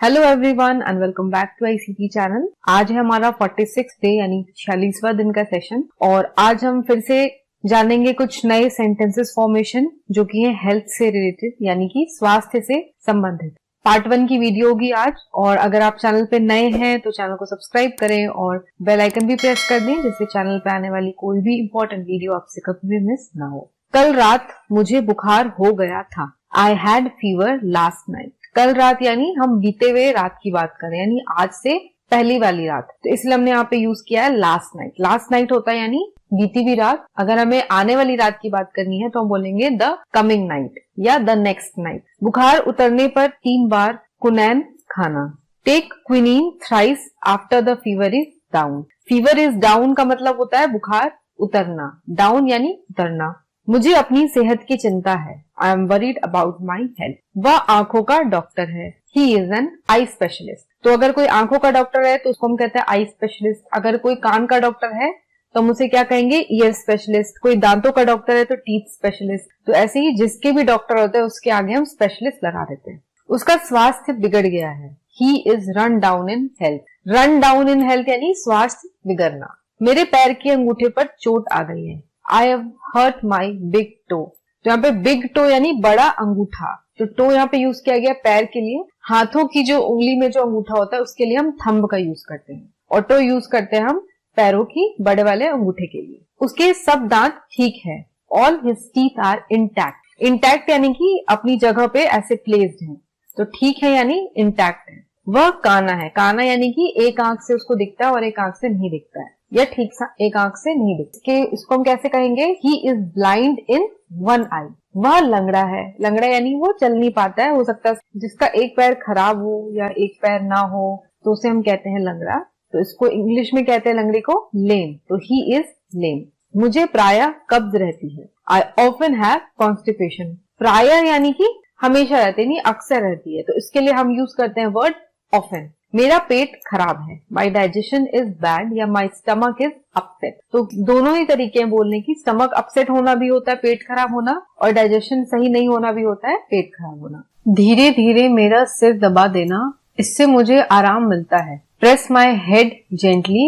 Hello everyone and welcome back to ICT channel. आज है हमारा 46 डे यानी 46वां दिन का सेशन और आज हम फिर से जानेंगे कुछ नए सेंटेंसेस फॉर्मेशन जो कि है हेल्थ से रिलेटेड यानी कि स्वास्थ्य से संबंधित। पार्ट 1 की वीडियो होगी आज और अगर आप चैनल पे नए हैं तो चैनल को सब्सक्राइब करें और बेल आइकन भी प्रेस कर दें जिससे चैनल पे आने वाली कोई भी इंपॉर्टेंट वीडियो आपसे कभी भी मिस ना हो। कल रात मुझे बुखार हो गया था। I had fever last night. कल रात यानी हम बीते हुए रात की बात करें यानी आज से पहली वाली रात, तो इसलिए हमने यहाँ पे यूज किया है लास्ट नाइट। लास्ट नाइट होता है यानी बीती हुई रात। अगर हमें आने वाली रात की बात करनी है तो हम बोलेंगे द कमिंग नाइट या द नेक्स्ट नाइट। बुखार उतरने पर 3 बार कुनैन खाना। Take quinine thrice after the fever is down. Fever is down का मतलब होता है बुखार उतरना, डाउन यानी उतरना। मुझे अपनी सेहत की चिंता है। I am worried about my health. वह आंखों का डॉक्टर है। He is an eye specialist. तो अगर कोई आंखों का डॉक्टर है तो उसको हम कहते हैं आई स्पेशलिस्ट। अगर कोई कान का डॉक्टर है तो हम उसे क्या कहेंगे, ईयर स्पेशलिस्ट। कोई दांतों का डॉक्टर है तो टीथ स्पेशलिस्ट। तो ऐसे ही जिसके भी डॉक्टर होते हैं उसके आगे हम स्पेशलिस्ट लगा देते हैं। उसका स्वास्थ्य बिगड़ गया है। He is run down in health. Run down in health यानी स्वास्थ्य बिगड़ना। मेरे पैर के अंगूठे पर चोट आ गई है। I have hurt my big toe. तो यहाँ पे बिग टो यानी बड़ा अंगूठा। तो टो यहाँ पे यूज किया गया पैर के लिए। हाथों की जो उंगली में जो अंगूठा होता है उसके लिए हम थंब का यूज करते हैं और टो यूज करते हैं हम पैरों की बड़े वाले अंगूठे के लिए। उसके सब दांत ठीक है। All his teeth are intact. Intact यानी कि अपनी जगह पे ऐसे प्लेस्ड है। तो ठीक है यानी इंटैक्ट है। वह काना है। काना यानी कि एक आंख से उसको दिखता है और एक आंख से नहीं दिखता है या ठीक सा एक आंख से नहीं दिखता। उसको हम कैसे कहेंगे, he is blind in one eye. वह लंगड़ा है। लंगड़ा यानी वो चल नहीं पाता है। हो सकता है जिसका एक पैर खराब हो या एक पैर ना हो तो उसे हम कहते हैं लंगड़ा। तो इसको इंग्लिश में कहते हैं लंगड़े को लेम। तो ही इज लेम। मुझे प्रायः कब्ज रहती है। I often have constipation. प्रायः यानी कि हमेशा रहती नहीं, अक्सर रहती है। तो इसके लिए हम यूज करते हैं वर्ड ऑफन। मेरा पेट खराब है। माई डाइजेशन इज बैड या माई स्टमक इज अपसेट। तो दोनों ही तरीके हैं बोलने की। स्टमक अपसेट होना भी होता है पेट खराब होना, और डाइजेशन सही नहीं होना भी होता है पेट खराब होना। धीरे धीरे मेरा सिर दबा देना, इससे मुझे आराम मिलता है। Press my head gently,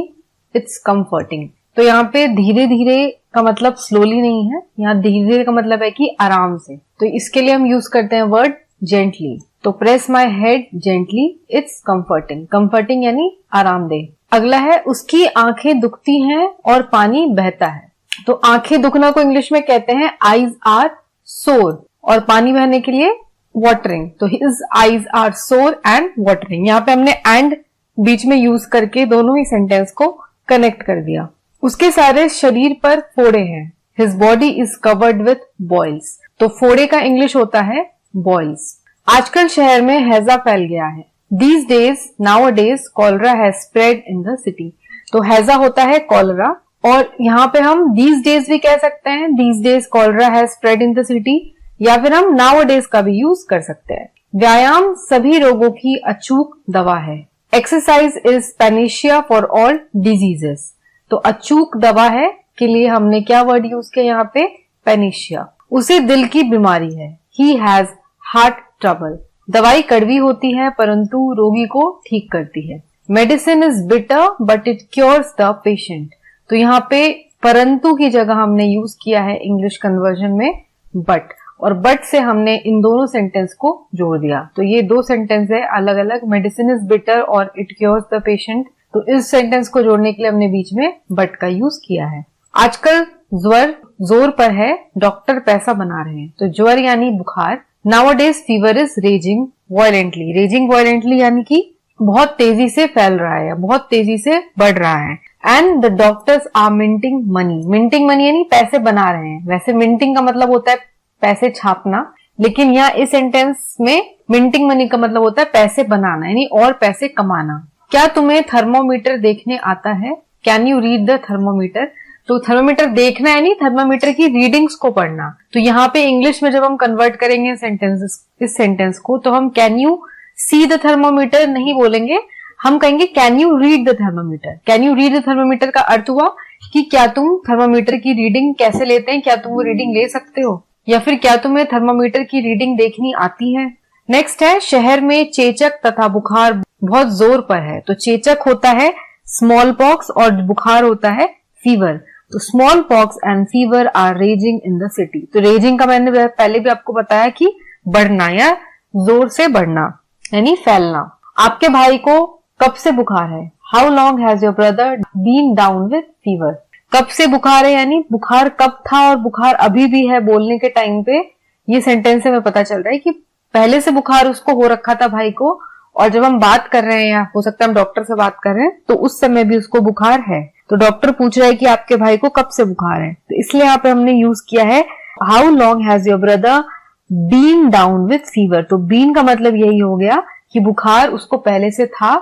it's comforting. तो यहाँ पे धीरे धीरे का मतलब स्लोली नहीं है, यहाँ धीरे धीरे का मतलब है कि आराम से। तो इसके लिए हम यूज करते हैं वर्ड जेंटली। तो press my head gently, it's comforting. Comforting यानी आरामदेह। अगला है उसकी आंखें दुखती हैं और पानी बहता है। तो आंखें दुखना को इंग्लिश में कहते हैं आईज आर सोर और पानी बहने के लिए वाटरिंग। तो हिज आईज आर सोर एंड वाटरिंग। यहाँ पे हमने एंड बीच में यूज करके दोनों ही सेंटेंस को कनेक्ट कर दिया। उसके सारे शरीर पर फोड़े हैं। His body is covered with boils. तो फोड़े का इंग्लिश होता है बॉइल्स। आजकल शहर में हैजा फैल गया है। These days, nowadays, cholera has spread in the city. तो हैजा होता है कॉलरा और यहाँ पे हम these days भी कह सकते हैं। These days cholera has spread in the city या फिर हम nowadays का भी यूज कर सकते हैं। व्यायाम सभी रोगों की अचूक दवा है। Exercise is panacea for all diseases. तो अचूक दवा है के लिए हमने क्या वर्ड यूज किया यहाँ पे, panacea। उसे दिल की बीमारी है। He has heart trouble. दवाई कड़वी होती है परंतु रोगी को ठीक करती है। Medicine is bitter but it cures the patient. तो यहाँ पे परंतु की जगह हमने यूज किया है इंग्लिश कन्वर्जन में बट, और बट से हमने इन दोनों सेंटेंस को जोड़ दिया। तो ये दो सेंटेंस है अलग अलग, मेडिसिन इज बिटर और इट क्योर्स द पेशेंट। तो इस सेंटेंस को जोड़ने के लिए हमने बीच में बट का यूज किया है। आजकल ज्वर जोर पर है, डॉक्टर पैसा बना रहे हैं। तो ज्वर यानी बुखार। Nowadays fever is raging violently. Raging violently यानी कि बहुत तेजी से फैल रहा है या बहुत तेजी से बढ़ रहा है। And the doctors are minting money. Minting money यानी पैसे बना रहे हैं। वैसे minting का मतलब होता है पैसे छापना, लेकिन यहाँ इस सेंटेंस में minting money का मतलब होता है पैसे बनाना यानी और पैसे कमाना। क्या तुम्हें थर्मोमीटर देखने आता है? Can you read the thermometer? तो थर्मोमीटर देखना है नहीं, थर्मोमीटर की रीडिंग्स को पढ़ना। तो यहाँ पे इंग्लिश में जब हम कन्वर्ट करेंगे इस सेंटेंस को तो हम can you see the thermometer नहीं बोलेंगे, हम कहेंगे can you read the thermometer. Can you read the thermometer का अर्थ हुआ कि क्या तुम थर्मोमीटर की रीडिंग कैसे लेते हैं, क्या तुम वो रीडिंग ले सकते हो, या फिर क्या तुम्हें थर्मोमीटर की रीडिंग देखनी आती है। नेक्स्ट है शहर में चेचक तथा बुखार बहुत जोर पर है। तो चेचक होता है स्मॉल पॉक्स और बुखार होता है फीवर। तो small pox and fever are raging in the city. तो रेजिंग का मैंने पहले भी आपको बताया कि बढ़ना या जोर से बढ़ना यानी फैलना। आपके भाई को कब से बुखार है? How long has your brother been down with fever? कब से बुखार है यानी बुखार कब था और बुखार अभी भी है बोलने के टाइम पे। ये सेंटेंस से हमें पता चल रहा है कि पहले से बुखार उसको हो रखा था भाई को, और जब हम बात कर रहे हैं या हो सकता है हम डॉक्टर से बात कर रहे हैं तो उस समय भी उसको बुखार है। तो डॉक्टर पूछ रहा है कि आपके भाई को कब से बुखार है, तो इसलिए यहाँ पे हमने यूज किया है how long has your brother been down with fever. तो बीन का मतलब यही हो गया कि बुखार उसको पहले से था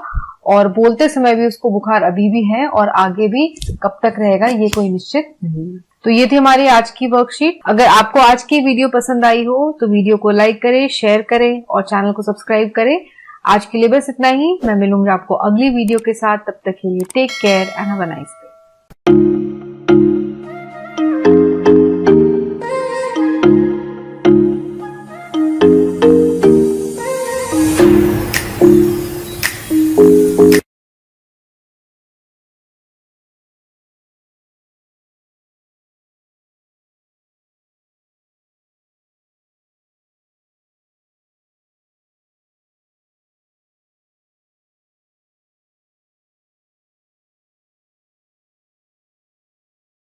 और बोलते समय भी उसको बुखार अभी भी है और आगे भी कब तक रहेगा ये कोई निश्चित नहीं है। तो ये थी हमारी आज की वर्कशीट। अगर आपको आज की वीडियो पसंद आई हो तो वीडियो को लाइक करें, शेयर करें और चैनल को सब्सक्राइब करें। आज के लिए बस इतना ही। मैं मिलूंगी आपको अगली वीडियो के साथ। तब तक के लिए take care and have a nice day.